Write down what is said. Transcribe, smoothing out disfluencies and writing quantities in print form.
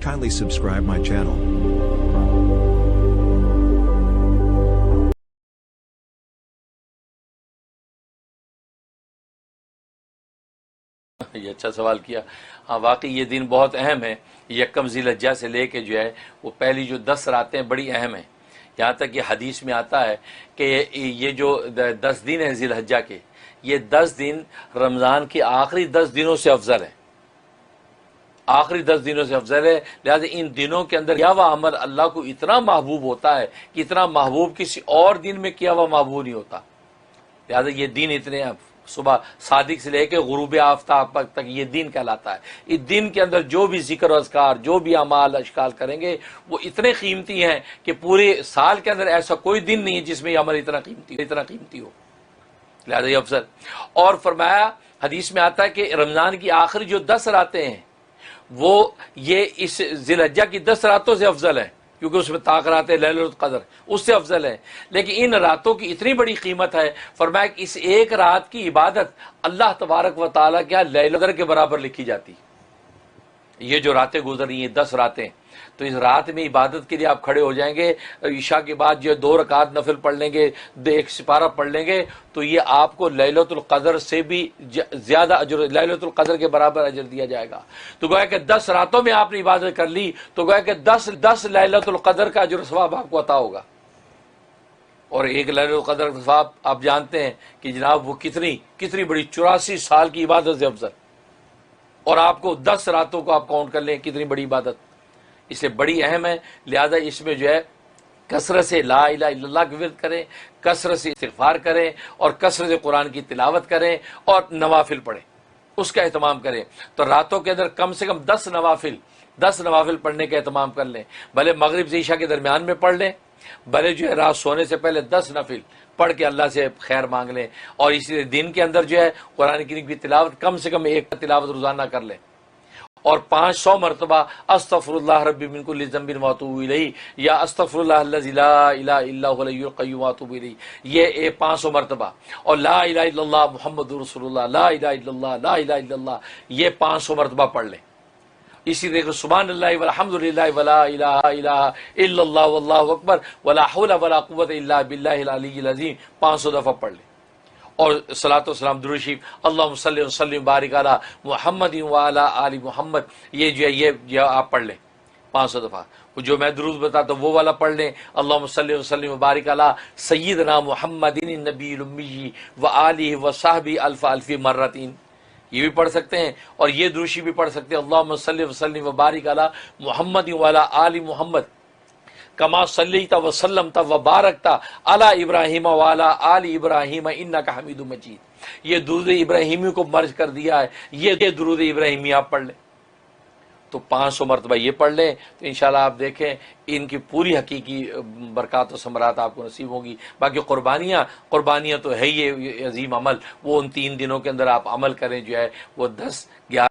Kindly subscribe my channel. یہ اچھا سوال کیا. ہاں واقعی یہ دن بہت اہم ہے. یکم ذی الحجہ سے لے کے جو ہے وہ پہلی جو 10 راتیں بڑی اہم ہیں. یہاں تک کہ حدیث میں آتا ہے کہ یہ جو 10 دن ہیں ذی الحجہ کے، یہ 10 دن رمضان کے آخری 10 دنوں سے افضل ہیں. آخری 10 دنوں سے افضل ہے. لہٰذا ان دنوں کے اندر کیا ہوا عمل اللہ کو اتنا محبوب ہوتا ہے کہ اتنا محبوب کسی اور دن میں کیا ہوا محبوب نہیں ہوتا. لہٰذا یہ دن اتنے صبح صادق سے لے کے غروب آفتاب تک یہ دن کہلاتا ہے. اس دن کے اندر جو بھی ذکر و اذکار، جو بھی اعمال اشکال کریں گے وہ اتنے قیمتی ہیں کہ پورے سال کے اندر ایسا کوئی دن نہیں ہے جس میں یہ عمل اتنا قیمتی ہو. لہٰذا یہ افضل. اور فرمایا حدیث میں آتا ہے کہ رمضان کی آخری جو 10 راتیں ہیں وہ یہ اس ذی الحجہ کی 10 راتوں سے افضل ہے، کیونکہ اس میں طاق رات ہے لیلۃ القدر، اس سے افضل ہے. لیکن ان راتوں کی اتنی بڑی قیمت ہے، فرمایا کہ اس ایک رات کی عبادت اللہ تبارک و تعالیٰ کے لیلۃ القدر کے برابر لکھی جاتی. یہ جو راتیں گزر رہی ہیں 10 راتیں، تو اس رات میں عبادت کے لیے آپ کھڑے ہو جائیں گے، عشاء کے بعد جو 2 رکعت نفل پڑھ لیں گے، 1 سپارہ پڑھ لیں گے، تو یہ آپ کو لیلۃ القدر سے بھی زیادہ اجر، لیلۃ القدر کے برابر اجر دیا جائے گا. تو گویا کہ 10 راتوں میں آپ نے عبادت کر لی تو گویا کہ 10 لیلۃ القدر کا اجر و ثواب آپ کو عطا ہوگا. اور ایک لیلۃ القدر کا ثواب آپ جانتے ہیں کہ جناب وہ کتنی بڑی 84 سال کی عبادت سے افضل. اور آپ کو 10 راتوں کو آپ کاؤنٹ کر لیں کتنی بڑی عبادت، اس لیے بڑی اہم ہے. لہذا اس میں جو ہے کثرت سے لا الہ الا اللہ کی ورد کریں، کثرت سے استغفار کریں، اور کثرت سے قرآن کی تلاوت کریں اور نوافل پڑھیں، اس کا اہتمام کریں. تو راتوں کے اندر کم سے کم 10 نوافل پڑھنے کا اہتمام کر لیں. بھلے مغرب سے عشاء کے درمیان میں پڑھ لیں، بھلے جو ہے رات سونے سے پہلے 10 نفل پڑھ کے اللہ سے خیر مانگ لیں. اور اسی دن کے اندر جو ہے قرآن کریم کی تلاوت کم سے کم 1 تلاوت روزانہ کر لیں. اور 500 مرتبہ استغفر اللہ ربی من کل ذنب واتوب الیہ، یا استغفر اللہ الذی لا الہ الا هو الحی القیوم واتوب الیہ، یہ 500 مرتبہ. اور لا الہ الا اللہ محمد رسول اللہ، لا الہ الا اللہ، لا الہ الا اللہ، یہ 500 مرتبہ پڑھ لیں. اسی طریقے سبحان اللہ والحمد للہ ولا الہ الا اللہ واللہ اکبر ولا حول ولا قوۃ الا باللہ العلی العظیم 500 دفعہ پڑھ لیں. اور صلاۃ و سلام درود شریف اللہم صلی وسلم بارک علی محمد وعلی آل محمد، یہ جو ہے یہ آپ پڑھ لیں 500 دفعہ. جو میں درود بتاتا ہوں وہ والا پڑھ لیں، اللہم صلی وسلم بارک علی سیدنا محمد النبی الامی وآلہ وصحبہ الف الف مرتین، یہ بھی پڑھ سکتے ہیں. اور یہ درود شریف بھی پڑھ سکتے ہیں اللہم صلی وسلم وبارک علی محمد وعلی آل محمد کما صلیت وسلمت وبارکت علی ابراہیم وعلی آل ابراہیم انک حمید مجید. یہ درود ابراہیمی کو مرج کر دیا ہے، یہ درود ابراہیمی آپ پڑھ لیں. تو 500 مرتبہ یہ پڑھ لیں تو انشاءاللہ آپ دیکھیں ان کی پوری حقیقی برکات و ثمرات آپ کو نصیب ہوں گی. باقی قربانیاں تو ہے یہ عظیم عمل، وہ ان 3 دنوں کے اندر آپ عمل کریں، جو ہے وہ 10 11